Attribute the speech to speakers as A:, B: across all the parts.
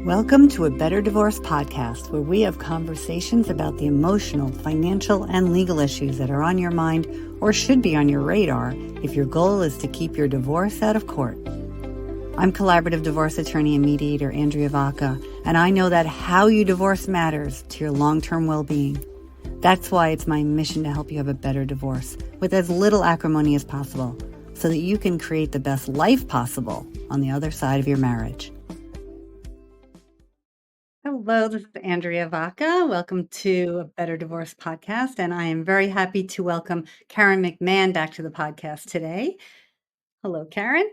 A: Welcome to A Better Divorce podcast, where we have conversations about the emotional, financial, and legal issues that are on your mind or should be on your radar if your goal is to keep your divorce out of court. I'm collaborative divorce attorney and mediator Andrea Vacca, and I know that how you divorce matters to your long-term well-being. That's why it's my mission to help you have a better divorce with as little acrimony as possible, so that you can create the best life possible on the other side of your marriage. Hello, this is Andrea Vacca. Welcome to A Better Divorce podcast, and I am very happy to welcome Karen McMahon back to the podcast today. Hello, Karen.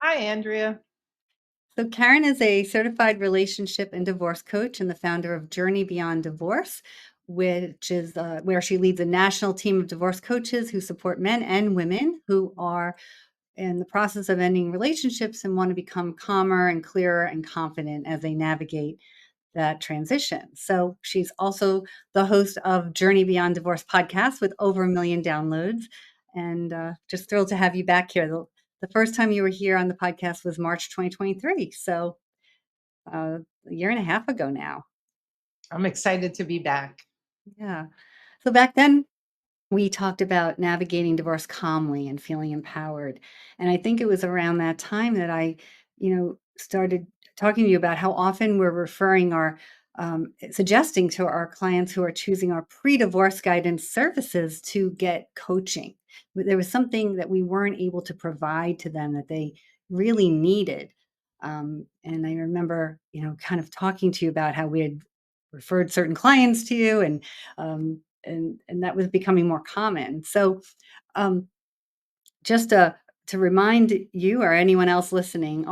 B: Hi, Andrea.
A: So Karen is a certified relationship and divorce coach and the founder of Journey Beyond Divorce, which is where she leads a national team of divorce coaches who support men and women who are in the process of ending relationships and want to become calmer and clearer and confident as they navigate that transition. So she's also the host of Journey Beyond Divorce podcast with over 1 million downloads. And just thrilled to have you back here. The first time you were here on the podcast was March 2023. So a year and a half ago now.
B: I'm excited to be back.
A: Yeah. So back then, we talked about navigating divorce calmly and feeling empowered. And I think it was around that time that I, started talking to you about how often we're referring our, suggesting to our clients who are choosing our pre-divorce guidance services to get coaching. There was something that we weren't able to provide to them that they really needed. And I remember, kind of talking to you about how we had referred certain clients to you and that was becoming more common. So, um, just to remind you or anyone else listening,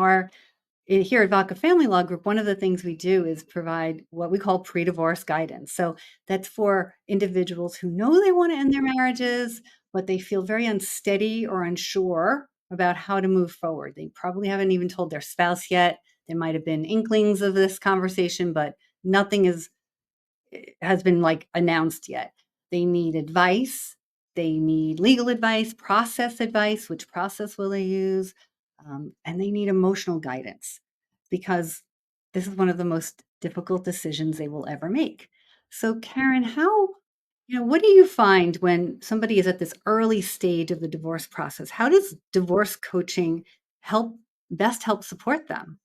A: here at Vacca Family Law Group, one of the things we do is provide what we call pre-divorce guidance. So that's for individuals who know they want to end their marriages, but they feel very unsteady or unsure about how to move forward. They probably haven't even told their spouse yet. There might have been inklings of this conversation, but nothing has been like announced yet. They need advice. They need legal advice, process advice. Which process will they use? And they need emotional guidance because this is one of the most difficult decisions they will ever make. So, Karen, what do you find when somebody is at this early stage of the divorce process? How does divorce coaching best help support them?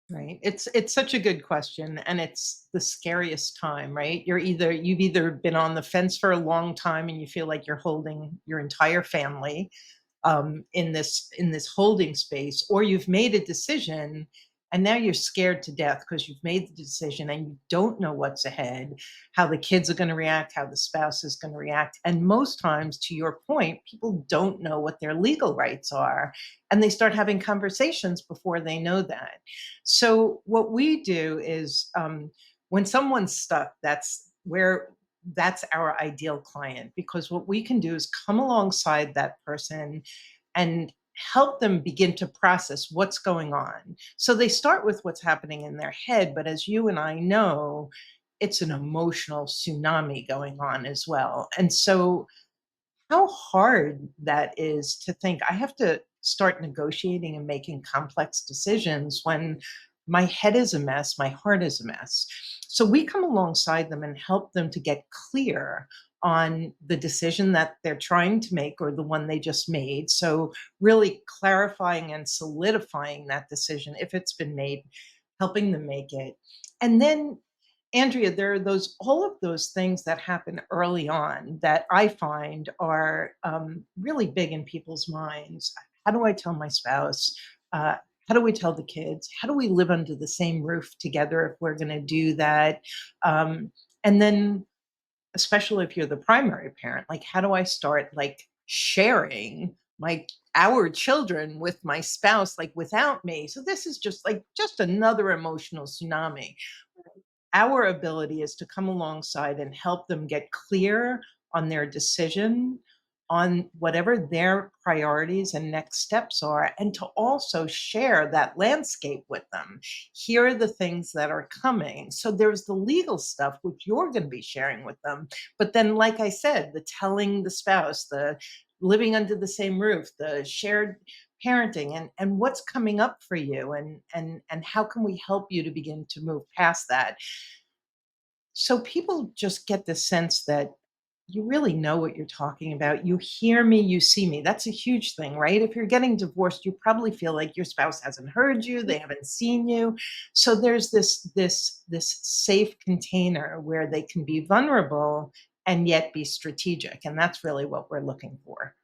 B: Right. It's such a good question, and it's the scariest time, right? You've either been on the fence for a long time and you feel like you're holding your entire family in this holding space, or you've made a decision and now you're scared to death because you've made the decision and you don't know what's ahead, how the kids are going to react, how the spouse is going to react. And most times, to your point, people don't know what their legal rights are, and they start having conversations before they know that. So what we do is, when someone's stuck, that's our ideal client, because what we can do is come alongside that person and help them begin to process what's going on. So they start with what's happening in their head, but as you and I know, it's an emotional tsunami going on as well. And so how hard that is to think I have to start negotiating and making complex decisions when my head is a mess, my heart is a mess. So we come alongside them and help them to get clear on the decision that they're trying to make or the one they just made. So really clarifying and solidifying that decision if it's been made, helping them make it. And then Andrea, there are all of those things that happen early on that I find are really big in people's minds. How do I tell my spouse? How do we tell the kids? How do we live under the same roof together if we're going to do that? And then, especially if you're the primary parent, like how do I start like sharing our children with my spouse, like without me? So this is just another emotional tsunami. Our ability is to come alongside and help them get clear on their decision, on whatever their priorities and next steps are, and to also share that landscape with them. Here are the things that are coming. So there's the legal stuff, which you're going to be sharing with them. But then, like I said, the telling the spouse, the living under the same roof, the shared parenting, and what's coming up for you, and how can we help you to begin to move past that. So people just get the sense that you really know what you're talking about. You hear me, you see me. That's a huge thing, right? If you're getting divorced, you probably feel like your spouse hasn't heard you, they haven't seen you. So there's this safe container where they can be vulnerable and yet be strategic. And that's really what we're looking for.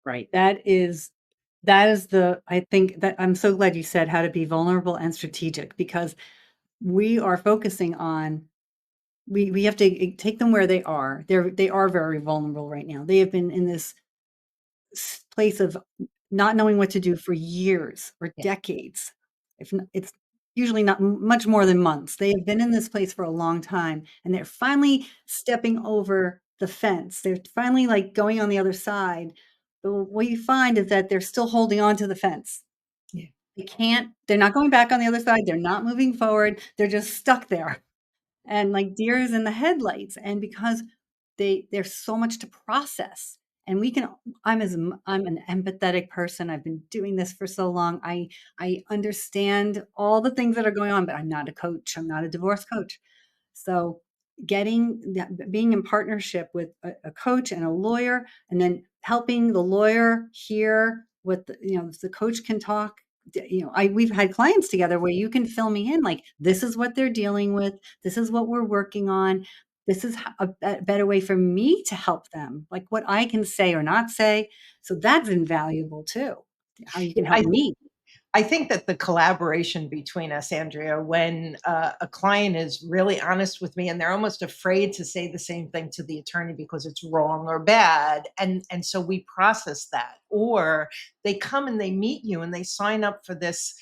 A: Right. That is the I think that I'm so glad you said how to be vulnerable and strategic because we are focusing on we have to take them where they are. They are very vulnerable right now. They have been in this place of not knowing what to do for years or
B: Yeah.
A: decades. If n it's usually not much more than months. They have been in this place for a long time, and they're finally stepping over the fence. They're finally, like, going on the other side. But what you find is that they're still holding on to the fence.
B: Yeah.
A: They're not going back on the other side. They're not moving forward. They're just stuck there and like deers in the headlights. And because there's so much to process, and we can I'm an empathetic person. I've been doing this for so long. I understand all the things that are going on, but I'm not a coach. I'm not a divorce coach. So being in partnership with a coach and a lawyer, and then helping the lawyer hear what the coach can talk. We've had clients together where you can fill me in, like, this is what they're dealing with, this is what we're working on, this is a better way for me to help them, like what I can say or not say. So that's invaluable too. How you can
B: Yeah,
A: help me.
B: I think that the collaboration between us, Andrea, when a client is really honest with me and they're almost afraid to say the same thing to the attorney because it's wrong or bad, and so we process that, or they come and they meet you and they sign up for this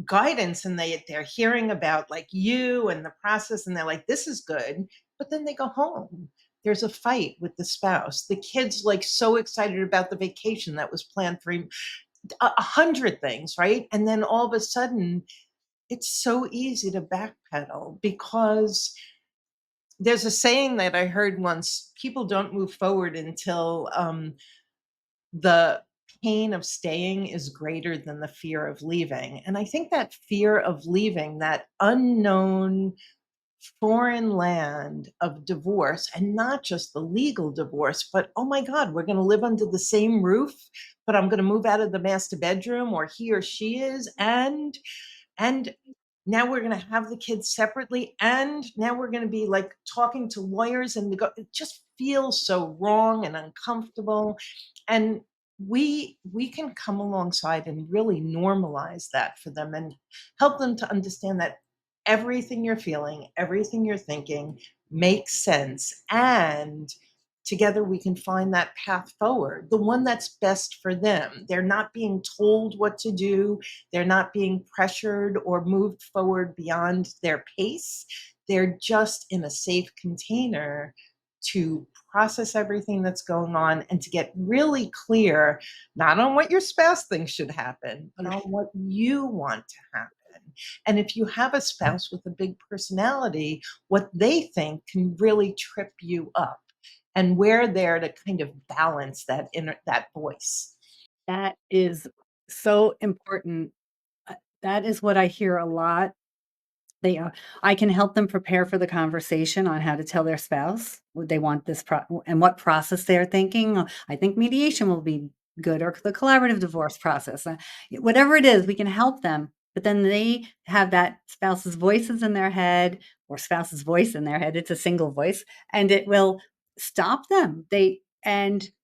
B: guidance and they're hearing about like you and the process and they're like, this is good, but then they go home. There's a fight with the spouse. The kids like so excited about the vacation that was planned 100 things, right? And then all of a sudden, it's so easy to backpedal because there's a saying that I heard once: people don't move forward until the pain of staying is greater than the fear of leaving. And I think that fear of leaving, that unknown foreign land of divorce, and not just the legal divorce, but oh my God, we're going to live under the same roof, but I'm going to move out of the master bedroom, or he or she is, and now we're going to have the kids separately, and now we're going to be like talking to lawyers, and it just feels so wrong and uncomfortable. And we can come alongside and really normalize that for them and help them to understand that everything you're feeling, everything you're thinking makes sense, and together we can find that path forward, the one that's best for them. They're not being told what to do, they're not being pressured or moved forward beyond their pace. They're just in a safe container to process everything that's going on and to get really clear, not on what your spouse thinks should happen, but on what you want to happen. And if you have a spouse with a big personality, what they think can really trip you up. And we're there to kind of balance that voice.
A: That is so important. That is what I hear a lot. They I can help them prepare for the conversation on how to tell their spouse what they want and what process they're thinking. I think mediation will be good, or the collaborative divorce process. Whatever it is, we can help them, but then they have that spouse's voices in their head, or spouse's voice in their head. It's a single voice, and it will stop them. They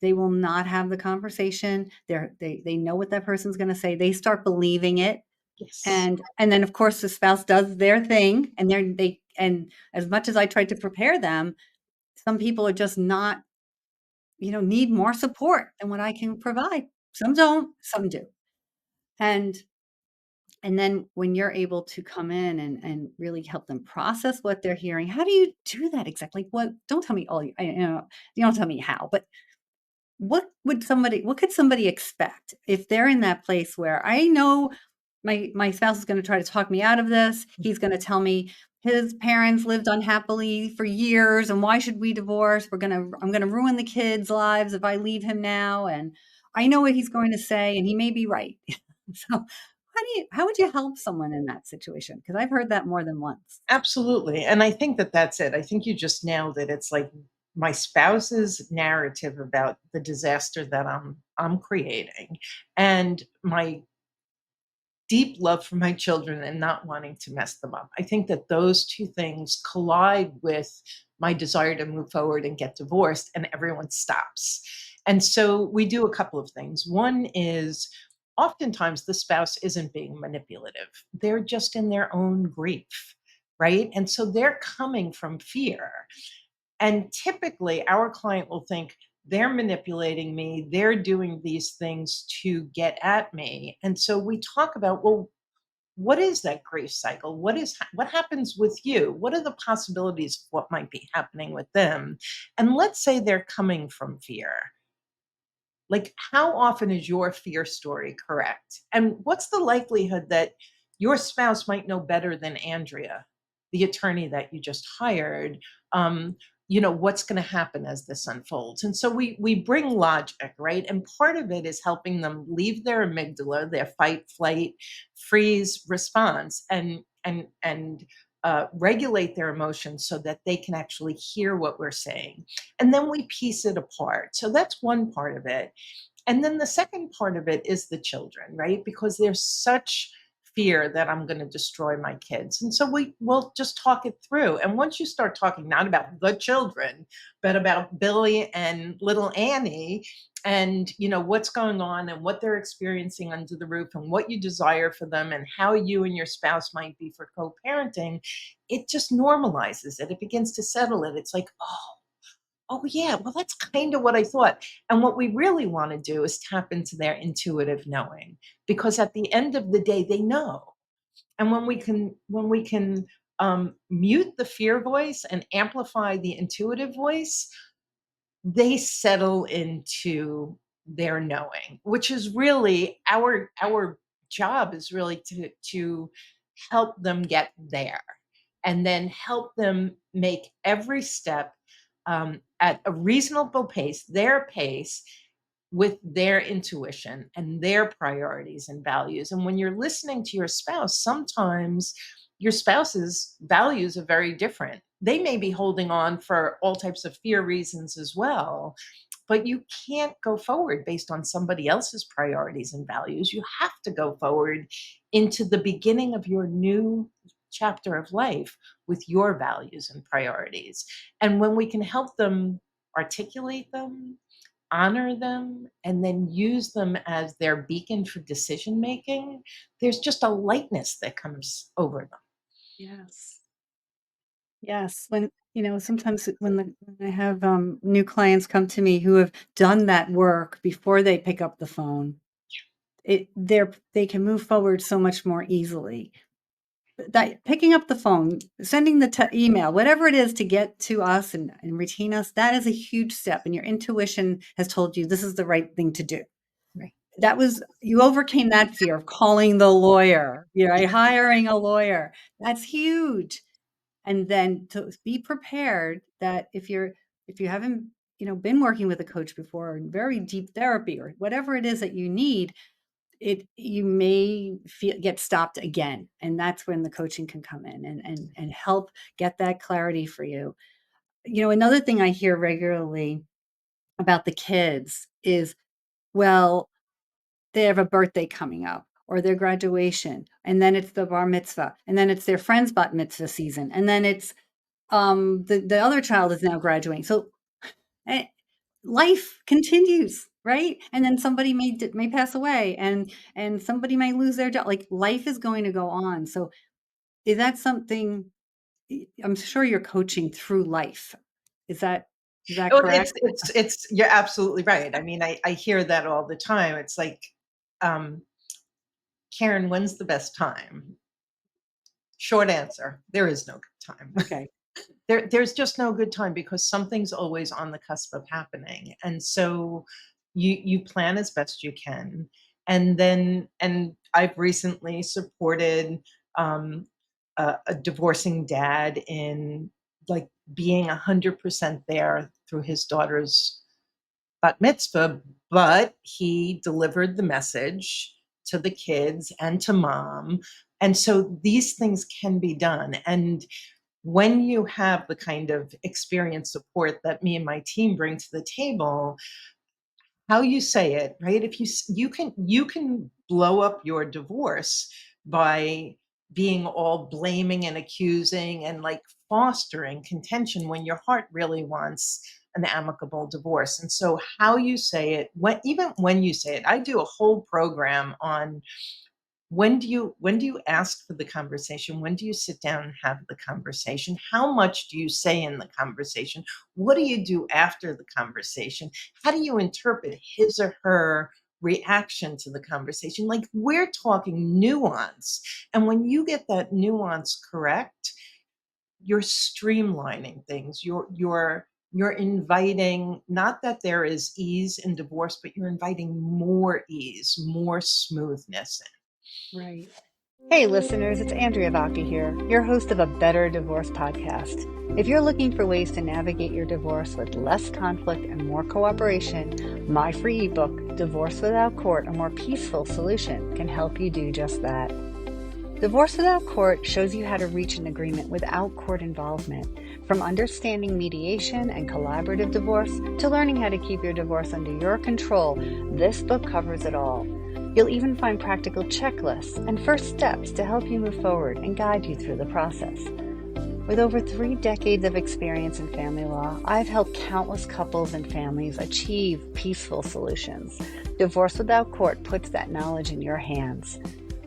A: will not have the conversation. They know what that person's going to say. They start believing it,
B: Yes.
A: and then, of course, the spouse does their thing, and as much as I tried to prepare them, some people are just not, need more support than what I can provide. Some don't, some do. And and then when you're able to come in and really help them process what they're hearing, how do you do that exactly? What don't tell me all you don't tell me how, but what could somebody expect if they're in that place where I know my spouse is gonna try to talk me out of this. He's gonna tell me his parents lived unhappily for years, and why should we divorce? I'm gonna ruin the kids' lives if I leave him now, and I know what he's going to say, and he may be right. So, how would you help someone in that situation? Because I've heard that more than once.
B: Absolutely. And I think that that's it. I think you just nailed it. It's like my spouse's narrative about the disaster that I'm creating, and my deep love for my children and not wanting to mess them up. I think that those two things collide with my desire to move forward and get divorced, and everyone stops. And so we do a couple of things. One is oftentimes the spouse isn't being manipulative, they're just in their own grief, right? And so they're coming from fear. And typically, our client will think, they're manipulating me, they're doing these things to get at me. And so we talk about, well, what is that grief cycle? What happens with you? What are the possibilities of what might be happening with them? And let's say they're coming from fear. Like, how often is your fear story correct? And what's the likelihood that your spouse might know better than Andrea, the attorney that you just hired? Um, what's going to happen as this unfolds. And so we bring logic, right? And part of it is helping them leave their amygdala, their fight, flight, freeze response, and regulate their emotions so that they can actually hear what we're saying. And then we piece it apart. So that's one part of it. And then the second part of it is the children, right? Because there's such fear that I'm going to destroy my kids. And so we will just talk it through. And once you start talking not about the children, but about Billy and little Annie, and what's going on and what they're experiencing under the roof and what you desire for them and how you and your spouse might be for co-parenting, it just normalizes it. It begins to settle it. It's like, oh, yeah, well, that's kind of what I thought. And what we really want to do is tap into their intuitive knowing, because at the end of the day, they know. And when we can mute the fear voice and amplify the intuitive voice, they settle into their knowing, which is really our job, is really to help them get there, and then help them make every step at a reasonable pace, their pace, with their intuition and their priorities and values. And when you're listening to your spouse, sometimes your spouse's values are very different. They may be holding on for all types of fear reasons as well, but you can't go forward based on somebody else's priorities and values. You have to go forward into the beginning of your new chapter of life with your values and priorities. And when we can help them articulate them, honor them, and then use them as their beacon for decision making, there's just a lightness that comes over them.
A: Yes. Yes, when sometimes when I have, new clients come to me who have done that work before they pick up the phone, they can move forward so much more easily. That picking up the phone, sending the email, whatever it is to get to us and retain us, that is a huge step, and your intuition has told you this is the right thing to do.
B: Right.
A: That was you overcame that fear of calling the lawyer, right? Hiring a lawyer. That's huge. And then to be prepared that if you haven't been working with a coach before, or in very deep therapy, or whatever it is that you need, you may get stopped again, and that's when the coaching can come in and help get that clarity for you. Another thing I hear regularly about the kids is, well, they have a birthday coming up, or their graduation, and then it's the bar mitzvah, and then it's their friend's bat mitzvah season, and then it's the other child is now graduating. So eh, life continues, right? And then somebody may pass away, and somebody may lose their job. Like, life is going to go on. So is that something I'm sure you're coaching through life? Is that
B: Well,
A: correct?
B: it's you're absolutely right. I mean, I hear that all the time. It's like, um, Karen, when's the best time? Short answer, there is no good time.
A: Okay.
B: There's just no good time, because something's always on the cusp of happening. And so you plan as best you can. And I've recently supported um, a divorcing dad in, like, being 100% there through his daughter's bat mitzvah, but he delivered the message to the kids and to mom. And so these things can be done. And when you have the kind of experience support that me and my team bring to the table, how you say it, right? If you can blow up your divorce by being all blaming and accusing and like fostering contention when your heart really wants an amicable divorce. And so how you say it, when you say it, I do a whole program on when do you ask for the conversation? When do you sit down and have the conversation? How much do you say in the conversation? What do you do after the conversation? How do you interpret his or her reaction to the conversation? Like, we're talking nuance. And when you get that nuance correct, you're streamlining things. You're inviting, not that there is ease in divorce, but you're inviting more ease, more smoothness.
A: Right. Hey, listeners, it's Andrea Vacca here, your host of a Better Divorce podcast. If you're looking for ways to navigate your divorce with less conflict and more cooperation, my free ebook, Divorce Without Court, A More Peaceful Solution, can help you do just that. Divorce Without Court shows you how to reach an agreement without court involvement, from understanding mediation and collaborative divorce to learning how to keep your divorce under your control. This book covers it all. You'll even find practical checklists and first steps to help you move forward and guide you through the process. With over 3 decades of experience in family law, I've helped countless couples and families achieve peaceful solutions. Divorce Without Court puts that knowledge in your hands.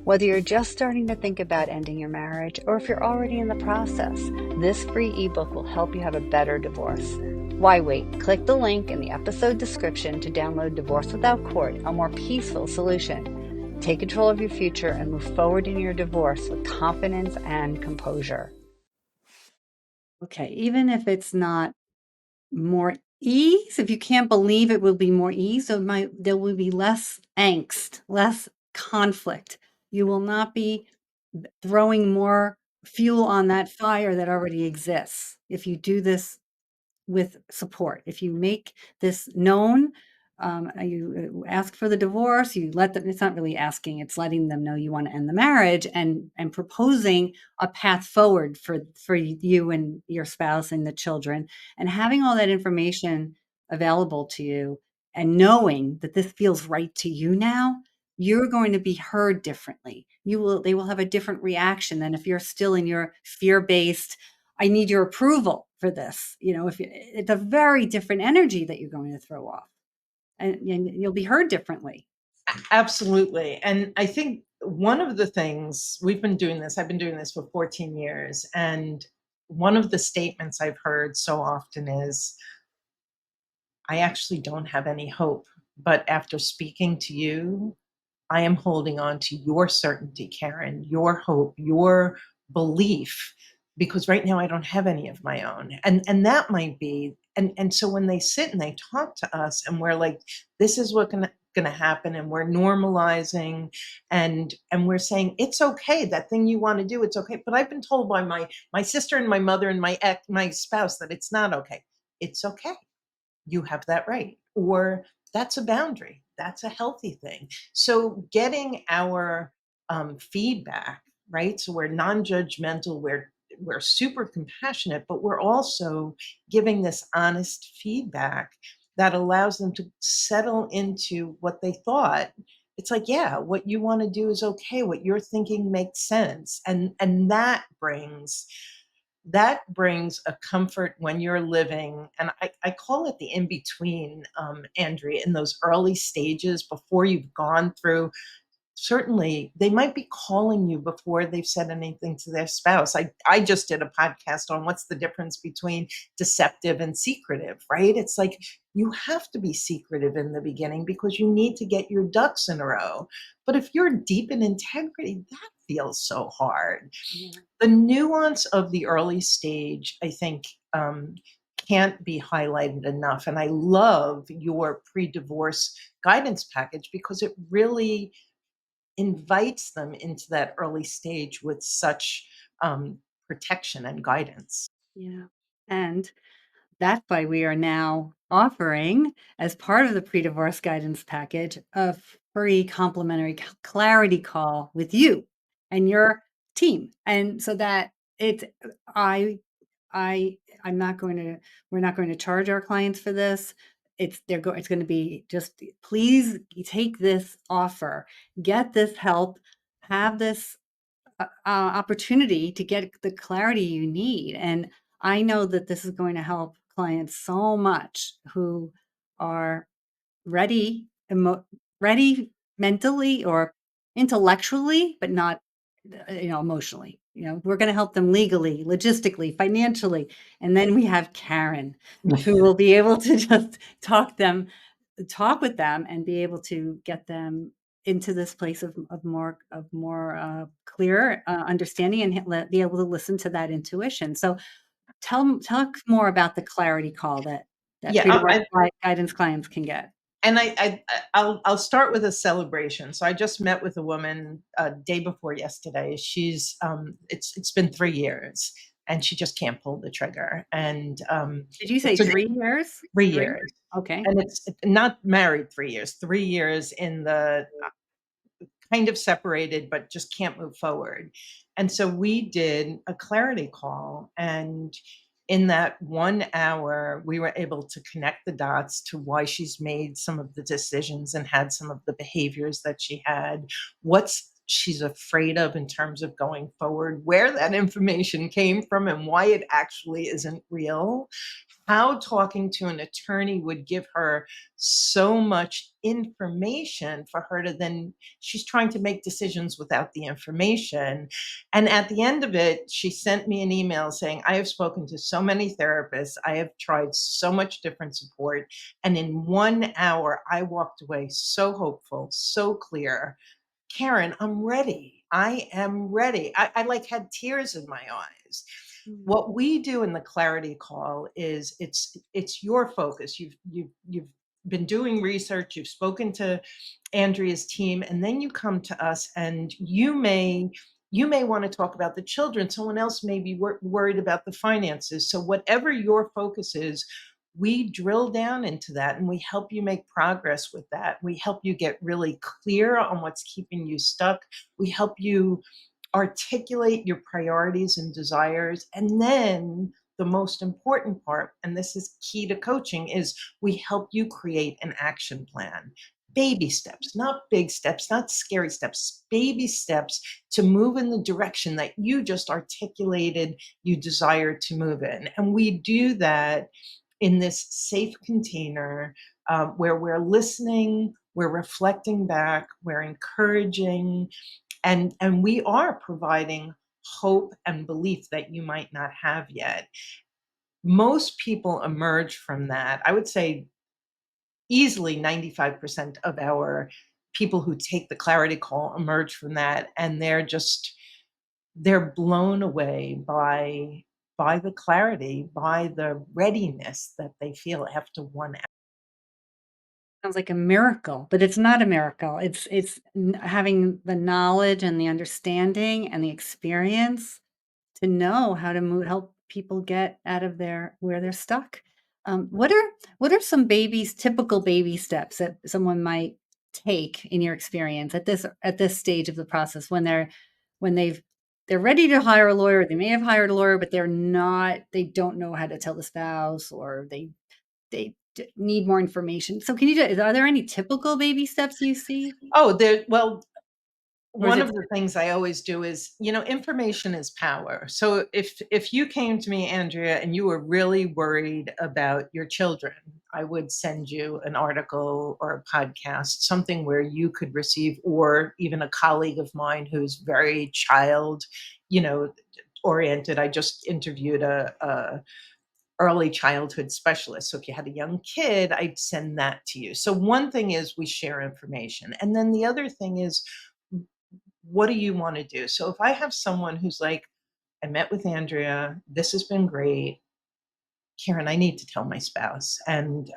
A: Whether you're just starting to think about ending your marriage or if you're already in the process, this free ebook will help you have a better divorce. Why wait? Click the link in the episode description to download Divorce Without Court, A More Peaceful Solution. Take control of your future and move forward in your divorce with confidence and composure. Okay, even if it's not more ease, if you can't believe it will be more ease, there will be less angst, less conflict. You will not be throwing more fuel on that fire that already exists. If you do this with support. If you make this known, you ask for the divorce, you let them, it's not really asking, it's letting them know you want to end the marriage and proposing a path forward for you and your spouse and the children, and having all that information available to you and knowing that this feels right to you now, you're going to be heard differently. They will have a different reaction than if you're still in your fear-based, I need your approval for this. If it's a very different energy that you're going to throw off, and you'll be heard differently.
B: Absolutely. And I think one of the things I've been doing this for 14 years. And one of the statements I've heard so often is, I actually don't have any hope. But after speaking to you, I am holding on to your certainty, Karen, your hope, your belief, because right now I don't have any of my own. And that might be, and so when they sit and they talk to us and we're like, this is what gonna happen, and we're normalizing and we're saying it's okay, that thing you want to do, it's okay. But I've been told by my sister and my mother and my spouse that it's not okay. It's okay, you have that right. Or that's a boundary. That's a healthy thing. So getting our feedback, right? So we're non-judgmental, we're super compassionate, but we're also giving this honest feedback that allows them to settle into what they thought. It's like, yeah, what you want to do is okay. What you're thinking makes sense. And that brings a comfort when you're living, and I call it the in between, Andrea, in those early stages before you've gone through. Certainly, they might be calling you before they've said anything to their spouse. I just did a podcast on what's the difference between deceptive and secretive, right? It's like you have to be secretive in the beginning because you need to get your ducks in a row. But if you're deep in integrity, that feels so hard.
A: Yeah.
B: The nuance of the early stage, I think, can't be highlighted enough. And I love your pre divorce guidance package because it really invites them into that early stage with such protection and guidance.
A: Yeah. And that's why we are now offering, as part of the pre-divorce guidance package, a free complimentary clarity call with you and your team. And so that it's, I, I, I'm not going to, we're not going to charge our clients for this. It's going to be just, please take this offer, get this help, have this opportunity to get the clarity you need. And I know that this is going to help clients so much who are ready, ready mentally or intellectually, but not, emotionally. We're going to help them legally, logistically, financially, and then we have Karen, who will be able to just talk with them and be able to get them into this place of more clear understanding and be able to listen to that intuition. So talk more about the clarity call that
B: Yeah,
A: pre-divorce guidance clients can get.
B: and I'll start with a celebration. So I just met with a woman day before yesterday. She's it's been 3 years, and she just can't pull the trigger. And
A: Did you say
B: it's a
A: 3 years?
B: 3 years,
A: Okay.
B: and it's not married 3 years. 3 years in the kind of separated, but just can't move forward. And so we did a clarity call. And in that 1 hour, we were able to connect the dots to why she's made some of the decisions and had some of the behaviors that she had, what's she's afraid of in terms of going forward, where that information came from, and why it actually isn't real, how talking to an attorney would give her so much information for her to then she's trying to make decisions without the information. And at the end of it, she sent me an email saying, I have spoken to so many therapists, I have tried so much different support, and in 1 hour I walked away so hopeful, so clear. Karen, I'm ready. I am ready. I like had tears in my eyes.
A: Mm.
B: What we do in the clarity call is it's your focus. You've been doing research, you've spoken to Andrea's team, and then you come to us, and you may want to talk about the children. Someone else may be worried about the finances. So whatever your focus is, we drill down into that and we help you make progress with that. We help you get really clear on what's keeping you stuck. We help you articulate your priorities and desires. And then the most important part, and this is key to coaching, is we help you create an action plan. Baby steps, not big steps, not scary steps, baby steps to move in the direction that you just articulated you desire to move in. And we do that in this safe container where we're listening, we're reflecting back, we're encouraging, and we are providing hope and belief that you might not have yet. Most people emerge from that. I would say easily 95% of our people who take the clarity call emerge from that, and they're blown away by the clarity, by the readiness that they feel after 1 hour.
A: Sounds like a miracle, but it's not a miracle. It's having the knowledge and the understanding and the experience to know how to help people get out of where they're stuck. What are some typical baby steps that someone might take in your experience at this stage of the process when they're ready to hire a lawyer? They may have hired a lawyer, but they don't know how to tell the spouse, or they need more information. So are there any typical baby steps you see?
B: Oh, well,
A: Or is
B: one
A: it
B: of the things I always do is, information is power. So if you came to me, Andrea, and you were really worried about your children, I would send you an article or a podcast, something where you could receive, or even a colleague of mine who's very child, you know, oriented. I just interviewed a early childhood specialist. So if you had a young kid, I'd send that to you. So one thing is we share information. And then the other thing is, what do you want to do? So if I have someone who's like, I met with Andrea, this has been great. Karen, I need to tell my spouse, and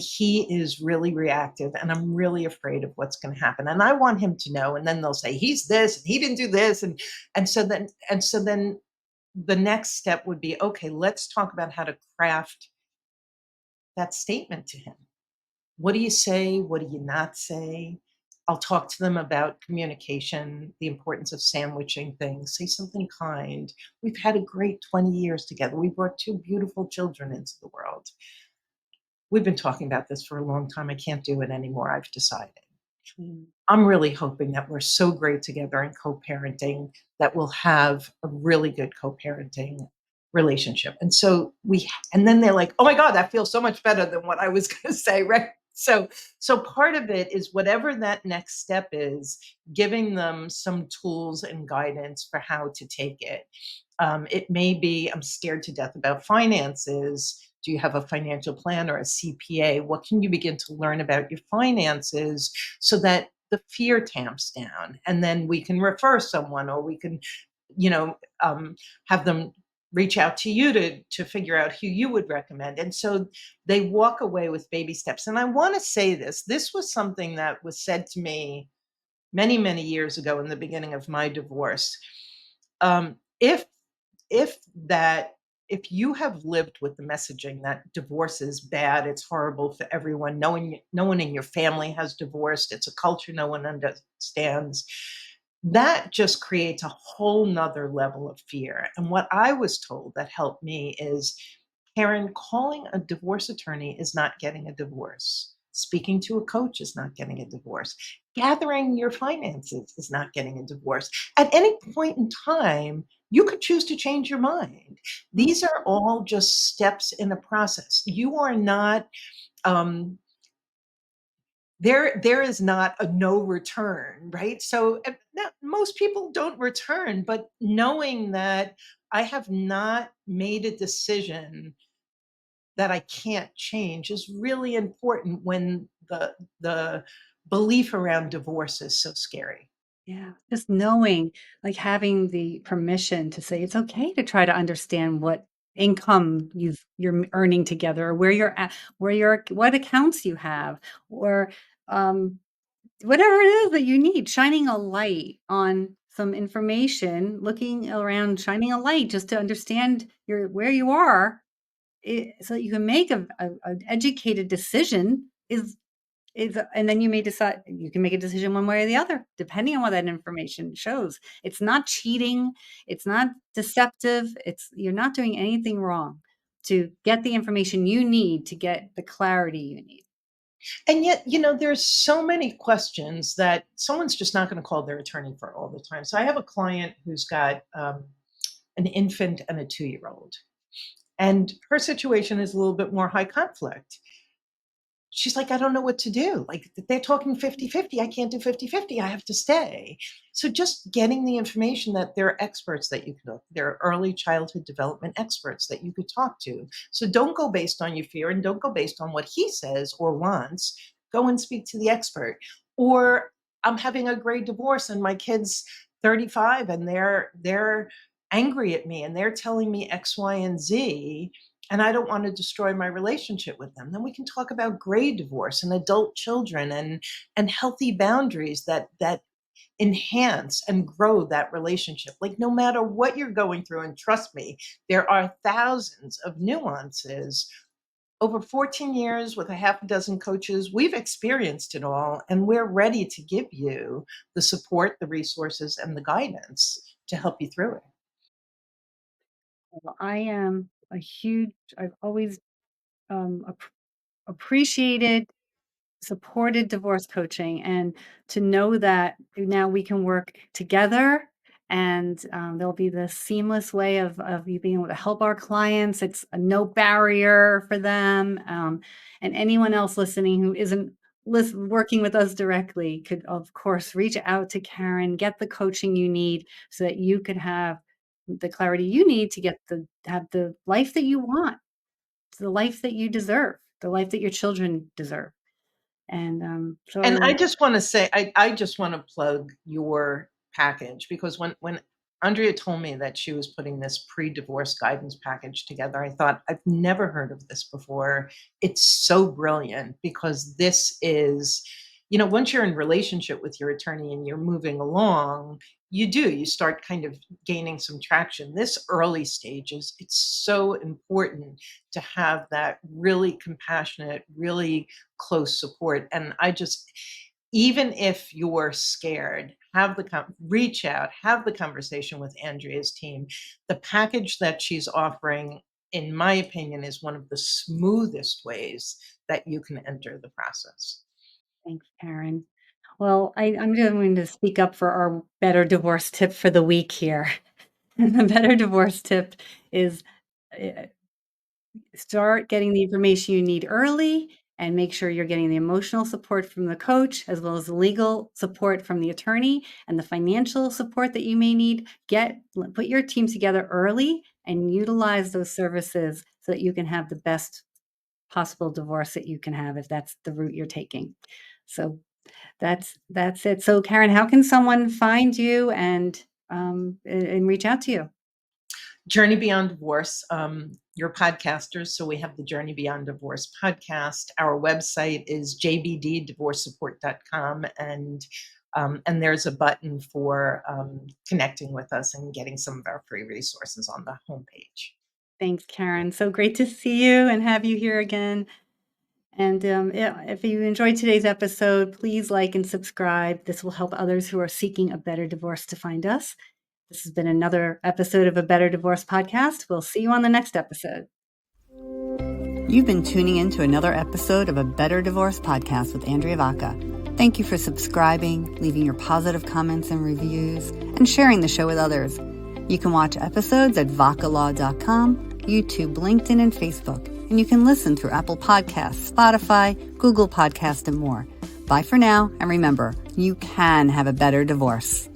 B: he is really reactive, and I'm really afraid of what's going to happen, and I want him to know. And then they'll say he's this, and he didn't do this, and so then the next step would be, okay, let's talk about how to craft that statement to him. What do you say? What do you not say? I'll talk to them about communication, the importance of sandwiching things. Say something kind. We've had a great 20 years together. We brought two beautiful children into the world. We've been talking about this for a long time. I can't do it anymore. I've decided.
A: Mm.
B: I'm really hoping that we're so great together in co-parenting that we'll have a really good co-parenting relationship. And then they're like, "Oh my God, that feels so much better than what I was going to say." Right. So part of it is whatever that next step is, giving them some tools and guidance for how to take it. It may be, I'm scared to death about finances. Do you have a financial plan or a CPA? What can you begin to learn about your finances so that the fear tamps down? And then we can refer someone, or we can, you know, have them reach out to you to figure out who you would recommend. And so they walk away with baby steps. And I want to say this was something that was said to me many, many years ago in the beginning of my divorce. If if that if you have lived with the messaging that divorce is bad, it's horrible for everyone, knowing no one in your family has divorced, it's a culture no one understands, that just creates a whole nother level of fear. And what I was told that helped me is, Karen, calling a divorce attorney is not getting a divorce. Speaking to a coach is not getting a divorce. Gathering your finances is not getting a divorce. At any point in time, you could choose to change your mind.
A: Mm.
B: These are all just steps in a process. You are not, there is not a no return, right? So most people don't return, but knowing that I have not made a decision that I can't change is really important when the belief around divorce is so scary.
A: Yeah, just knowing, like, having the permission to say it's okay to try to understand what income you're earning together, or where you're at, what accounts you have, or, um, whatever it is that you need, shining a light on some information, looking around, shining a light just to understand where you are, so that you can make an educated decision and then you can make a decision one way or the other, depending on what that information shows. It's not cheating, it's not deceptive, you're not doing anything wrong to get the information you need to get the clarity you need.
B: And yet, there's so many questions that someone's just not going to call their attorney for all the time. So I have a client who's got an infant and a 2-year old, and her situation is a little bit more high conflict. She's like, I don't know what to do. Like, they're talking 50-50. I can't do 50-50. I have to stay. So just getting the information that there are experts that you can, there are early childhood development experts that you could talk to. So don't go based on your fear, and don't go based on what he says or wants. Go and speak to the expert. Or, I'm having a great divorce and my kid's 35 and they're angry at me and they're telling me X, Y, and Z, and I don't want to destroy my relationship with them. Then we can talk about gray divorce and adult children and healthy boundaries that enhance and grow that relationship. Like, no matter what you're going through, and trust me, there are thousands of nuances. Over 14 years with a half a dozen coaches, we've experienced it all, and we're ready to give you the support, the resources, and the guidance to help you through it.
A: Well, I've always appreciated, supported divorce coaching, and to know that now we can work together, and there'll be this seamless way of you being able to help our clients. It's a no barrier for them, and anyone else listening who isn't working with us directly could, of course, reach out to Karen, get the coaching you need so that you could have the clarity you need to have the life that you want, the life that you deserve, the life that your children deserve. And, so I
B: And I
A: will
B: just want to say, I just want to plug your package, because when Andrea told me that she was putting this pre-divorce guidance package together, I thought, I've never heard of this before. It's so brilliant, because this is, once you're in relationship with your attorney and you're moving along, you do, you start kind of gaining some traction. This early stages, it's so important to have that really compassionate, really close support. And I just, even if you're scared, have the reach out, have the conversation with Andrea's team. The package that she's offering, in my opinion, is one of the smoothest ways that you can enter the process.
A: Thanks, Karen. Well, I'm going to speak up for our better divorce tip for the week here. The better divorce tip is uh, start getting the information you need early and make sure you're getting the emotional support from the coach as well as the legal support from the attorney and the financial support that you may need. Put your team together early and utilize those services so that you can have the best possible divorce that you can have if that's the route you're taking. So that's it. So Karen, how can someone find you and reach out to you?
B: Journey Beyond Divorce. You're podcasters, so we have the Journey Beyond Divorce podcast. Our website is jbddivorcesupport.com, and there's a button for connecting with us and getting some of our free resources on the homepage.
A: Thanks, Karen. So great to see you and have you here again. And yeah, if you enjoyed today's episode, please like and subscribe. This will help others who are seeking a better divorce to find us. This has been another episode of A Better Divorce podcast. We'll see you on the next episode. You've been tuning in to another episode of A Better Divorce podcast with Andrea Vacca. Thank you for subscribing, leaving your positive comments and reviews, and sharing the show with others. You can watch episodes at vaccalaw.com, YouTube, LinkedIn, and Facebook. And you can listen through Apple Podcasts, Spotify, Google Podcasts, and more. Bye for now, and remember, you can have a better divorce.